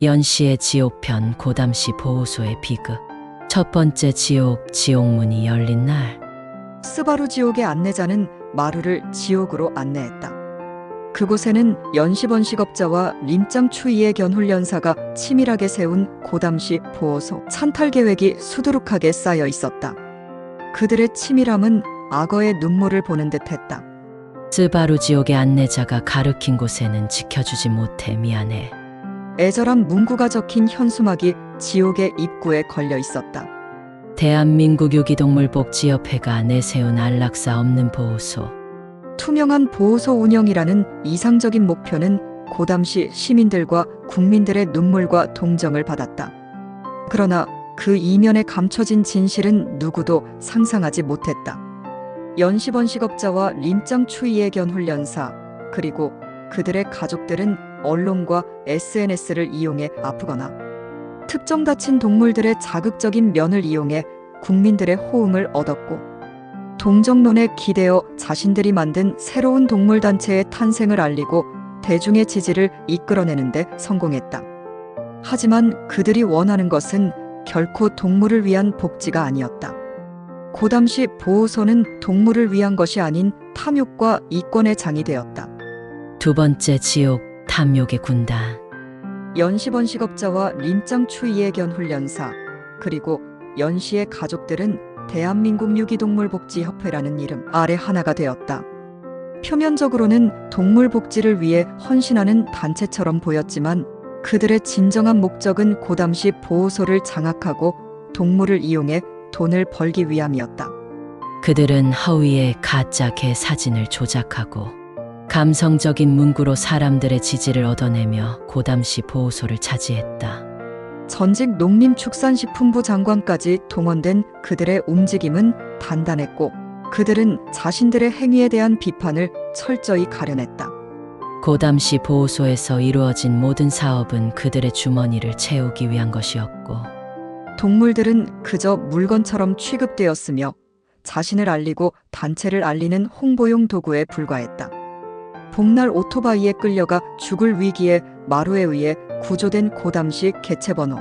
연시의 지옥편 고담시 보호소의 비극. 첫 번째 지옥문이 열린 날, 스바루 지옥의 안내자는 마루를 지옥으로 안내했다. 그곳에는 연시번식업자와 림짱 추이의 견훈련사가 치밀하게 세운 고담시 보호소 찬탈 계획이 수두룩하게 쌓여 있었다. 그들의 치밀함은 악어의 눈물을 보는 듯했다. 스바루 지옥의 안내자가 가르친 곳에는 지켜주지 못해 미안해. 애절한 문구가 적힌 현수막이 지옥의 입구에 걸려 있었다. 대한민국 유기동물복지협회가 내세운 안락사 없는 보호소. 투명한 보호소 운영이라는 이상적인 목표는 고담시 시민들과 국민들의 눈물과 동정을 받았다. 그러나 그 이면에 감춰진 진실은 누구도 상상하지 못했다. 연시번식업자와 림짱 추이의 견훈련사, 그리고 그들의 가족들은 언론과 SNS를 이용해 아프거나 특정 다친 동물들의 자극적인 면을 이용해 국민들의 호응을 얻었고, 동정론에 기대어 자신들이 만든 새로운 동물단체의 탄생을 알리고 대중의 지지를 이끌어내는데 성공했다. 하지만 그들이 원하는 것은 결코 동물을 위한 복지가 아니었다. 고담시 보호소는 동물을 위한 것이 아닌 탐욕과 이권의 장이 되었다. 두 번째 지옥, 탐욕의 군단. 연시번식업자와 림짱 추이의 견훈련사, 그리고 연시의 가족들은 대한민국 유기동물복지협회라는 이름 아래 하나가 되었다. 표면적으로는 동물 복지를 위해 헌신하는 단체처럼 보였지만 그들의 진정한 목적은 고담시 보호소를 장악하고 동물을 이용해 돈을 벌기 위함이었다. 그들은 허위의 가짜 개 사진을 조작하고 감성적인 문구로 사람들의 지지를 얻어내며 고담시 보호소를 차지했다. 전직 농림축산식품부 장관까지 동원된 그들의 움직임은 단단했고, 그들은 자신들의 행위에 대한 비판을 철저히 가려냈다. 고담시 보호소에서 이루어진 모든 사업은 그들의 주머니를 채우기 위한 것이었고, 동물들은 그저 물건처럼 취급되었으며 자신을 알리고 단체를 알리는 홍보용 도구에 불과했다. 복날 오토바이에 끌려가 죽을 위기에 마루에 의해 구조된 고담시 개체번호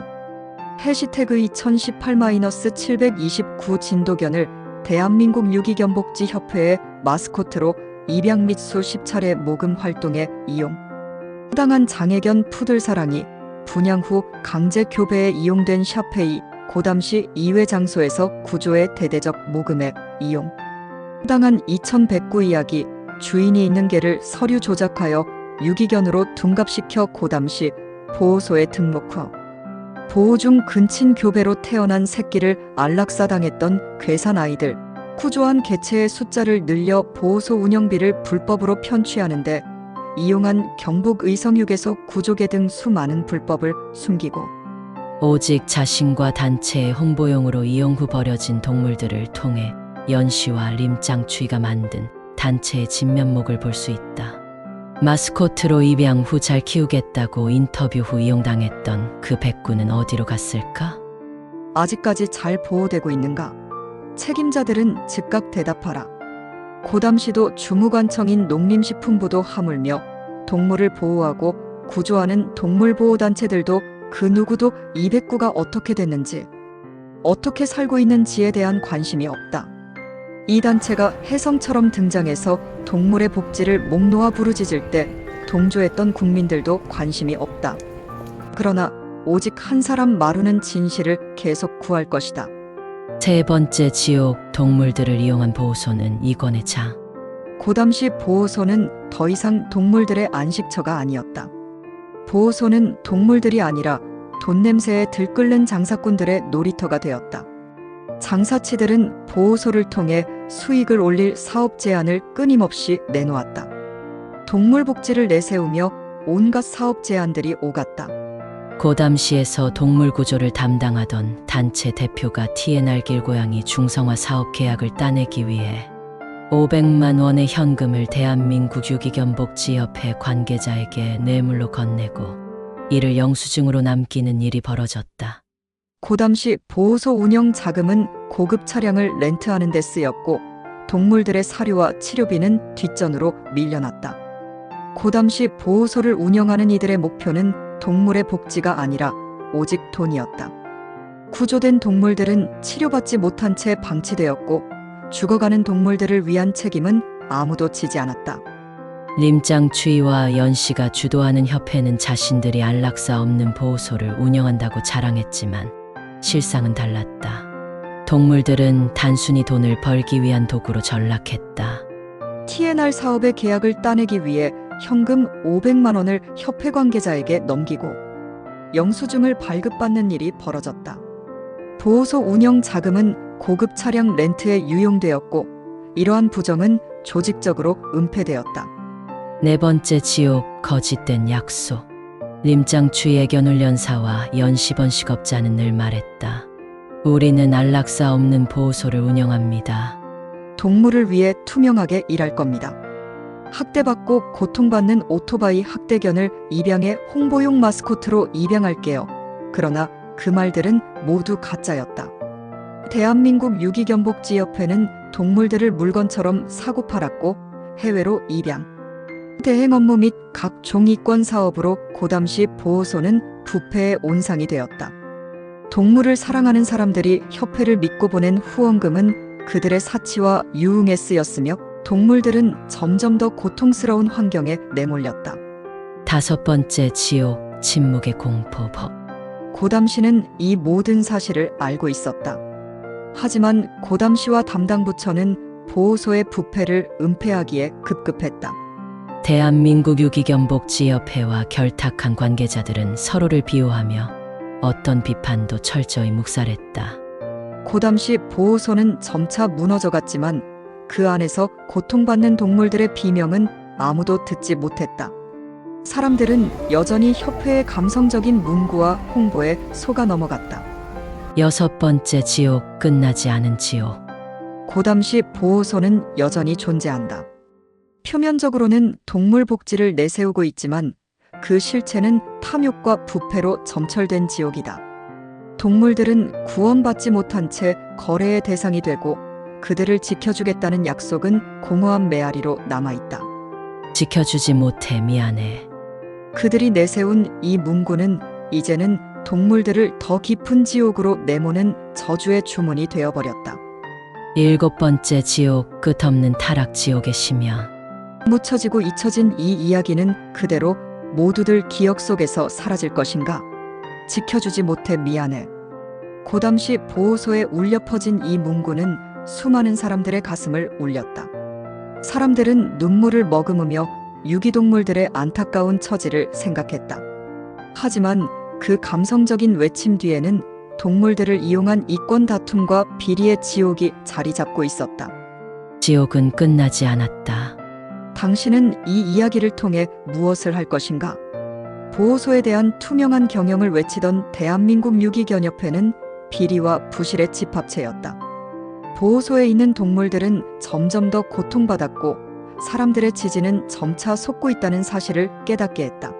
해시태그 2018-729 진도견을 대한민국 유기견복지협회의 마스코트로 입양 및 수십 차례 모금 활동에 이용. 부당한 장애견 푸들 사랑이 분양 후 강제 교배에 이용된 샤페이 고담시 2회 장소에서 구조의 대대적 모금에 이용. 부당한 2109 이야기 주인이 있는 개를 서류 조작하여 유기견으로 둔갑시켜 고담시 보호소에 등록 후 보호 중 근친 교배로 태어난 새끼를 안락사당했던 괴산 아이들, 구조한 개체의 숫자를 늘려 보호소 운영비를 불법으로 편취하는데 이용한 경북 의성휴게소 구조개 등 수많은 불법을 숨기고, 오직 자신과 단체의 홍보용으로 이용 후 버려진 동물들을 통해 연시와 림짱추이가 만든 단체의 진면목을 볼 수 있다. 마스코트로 입양 후 잘 키우겠다고 인터뷰 후 이용당했던 그 백구는 어디로 갔을까? 아직까지 잘 보호되고 있는가? 책임자들은 즉각 대답하라. 고담시도 주무관청인 농림식품부도 하물며 동물을 보호하고 구조하는 동물보호단체들도 그 누구도 이 백구가 어떻게 됐는지, 어떻게 살고 있는지에 대한 관심이 없다. 이 단체가 혜성처럼 등장해서 동물의 복지를 목 놓아 부르짖을 때 동조했던 국민들도 관심이 없다. 그러나 오직 한 사람 마루는 진실을 계속 구할 것이다. 세 번째 지옥, 동물들을 이용한 보호소는 이권의 장. 고담시 보호소는 더 이상 동물들의 안식처가 아니었다. 보호소는 동물들이 아니라 돈 냄새에 들끓는 장사꾼들의 놀이터가 되었다. 장사치들은 보호소를 통해 수익을 올릴 사업 제안을 끊임없이 내놓았다. 동물 복지를 내세우며 온갖 사업 제안들이 오갔다. 고담시에서 동물 구조를 담당하던 단체 대표가 TNR 길고양이 중성화 사업 계약을 따내기 위해 500만 원의 현금을 대한민국 유기견복지협회 관계자에게 뇌물로 건네고 이를 영수증으로 남기는 일이 벌어졌다. 고담시 보호소 운영 자금은 고급 차량을 렌트하는 데 쓰였고, 동물들의 사료와 치료비는 뒷전으로 밀려났다. 고담시 보호소를 운영하는 이들의 목표는 동물의 복지가 아니라 오직 돈이었다. 구조된 동물들은 치료받지 못한 채 방치되었고 죽어가는 동물들을 위한 책임은 아무도 지지 않았다. 림짱 추이와 연씨가 주도하는 협회는 자신들이 안락사 없는 보호소를 운영한다고 자랑했지만 실상은 달랐다. 동물들은 단순히 돈을 벌기 위한 도구로 전락했다. TNR 사업의 계약을 따내기 위해 현금 500만 원을 협회 관계자에게 넘기고 영수증을 발급받는 일이 벌어졌다. 보호소 운영 자금은 고급 차량 렌트에 유용되었고 이러한 부정은 조직적으로 은폐되었다. 네 번째 지옥, 거짓된 약속. 림짱 추이의 견훈련사와 연시번식업자는 늘 말했다. 우리는 안락사 없는 보호소를 운영합니다. 동물을 위해 투명하게 일할 겁니다. 학대받고 고통받는 오토바이 학대견을 입양해 홍보용 마스코트로 입양할게요. 그러나 그 말들은 모두 가짜였다. 대한민국 유기견복지협회는 동물들을 물건처럼 사고 팔았고 해외로 입양, 대행 업무 및 각종 이권 사업으로 고담시 보호소는 부패의 온상이 되었다. 동물을 사랑하는 사람들이 협회를 믿고 보낸 후원금은 그들의 사치와 유흥에 쓰였으며 동물들은 점점 더 고통스러운 환경에 내몰렸다. 다섯 번째 지옥, 침묵의 공포법. 고담시는 이 모든 사실을 알고 있었다. 하지만 고담시와 담당 부처는 보호소의 부패를 은폐하기에 급급했다. 대한민국 유기견복지협회와 결탁한 관계자들은 서로를 비호하며 어떤 비판도 철저히 묵살했다. 고담시 보호소는 점차 무너져갔지만 그 안에서 고통받는 동물들의 비명은 아무도 듣지 못했다. 사람들은 여전히 협회의 감성적인 문구와 홍보에 속아 넘어갔다. 여섯 번째 지옥, 끝나지 않은 지옥. 고담시 보호소는 여전히 존재한다. 표면적으로는 동물 복지를 내세우고 있지만 그 실체는 탐욕과 부패로 점철된 지옥이다. 동물들은 구원받지 못한 채 거래의 대상이 되고 그들을 지켜주겠다는 약속은 공허한 메아리로 남아있다. 지켜주지 못해 미안해. 그들이 내세운 이 문구는 이제는 동물들을 더 깊은 지옥으로 내모는 저주의 주문이 되어버렸다. 일곱 번째 지옥, 끝없는 타락 지옥의 심연. 묻혀지고 잊혀진 이 이야기는 그대로 모두들 기억 속에서 사라질 것인가? 지켜주지 못해 미안해. 고담시 보호소에 울려 퍼진 이 문구는 수많은 사람들의 가슴을 울렸다. 사람들은 눈물을 머금으며 유기동물들의 안타까운 처지를 생각했다. 하지만 그 감성적인 외침 뒤에는 동물들을 이용한 이권 다툼과 비리의 지옥이 자리 잡고 있었다. 지옥은 끝나지 않았다. 당신은 이 이야기를 통해 무엇을 할 것인가? 보호소에 대한 투명한 경영을 외치던 대한민국 유기견협회는 비리와 부실의 집합체였다. 보호소에 있는 동물들은 점점 더 고통받았고 사람들의 지지는 점차 솟고 있다는 사실을 깨닫게 했다.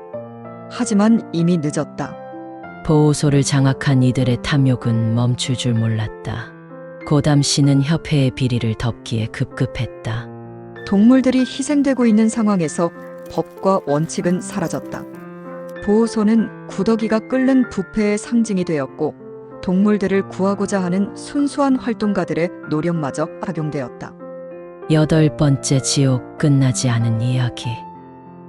하지만 이미 늦었다. 보호소를 장악한 이들의 탐욕은 멈출 줄 몰랐다. 고담시는 협회의 비리를 덮기에 급급했다. 동물들이 희생되고 있는 상황에서 법과 원칙은 사라졌다. 보호소는 구더기가 끓는 부패의 상징이 되었고 동물들을 구하고자 하는 순수한 활동가들의 노력마저 악용되었다. 여덟 번째 지옥, 끝나지 않은 이야기.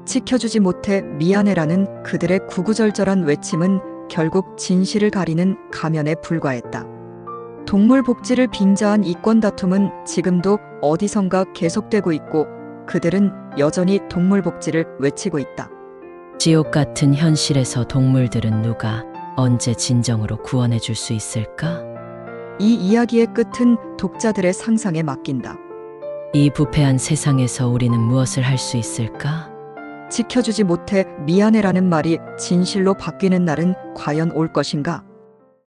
지켜주지 못해 미안해라는 그들의 구구절절한 외침은 결국 진실을 가리는 가면에 불과했다. 동물 복지를 빙자한 이권 다툼은 지금도 어디선가 계속되고 있고 그들은 여전히 동물 복지를 외치고 있다. 지옥 같은 현실에서 동물들은 누가 언제 진정으로 구원해 줄 수 있을까? 이 이야기의 끝은 독자들의 상상에 맡긴다. 이 부패한 세상에서 우리는 무엇을 할 수 있을까? 지켜주지 못해 미안해라는 말이 진실로 바뀌는 날은 과연 올 것인가?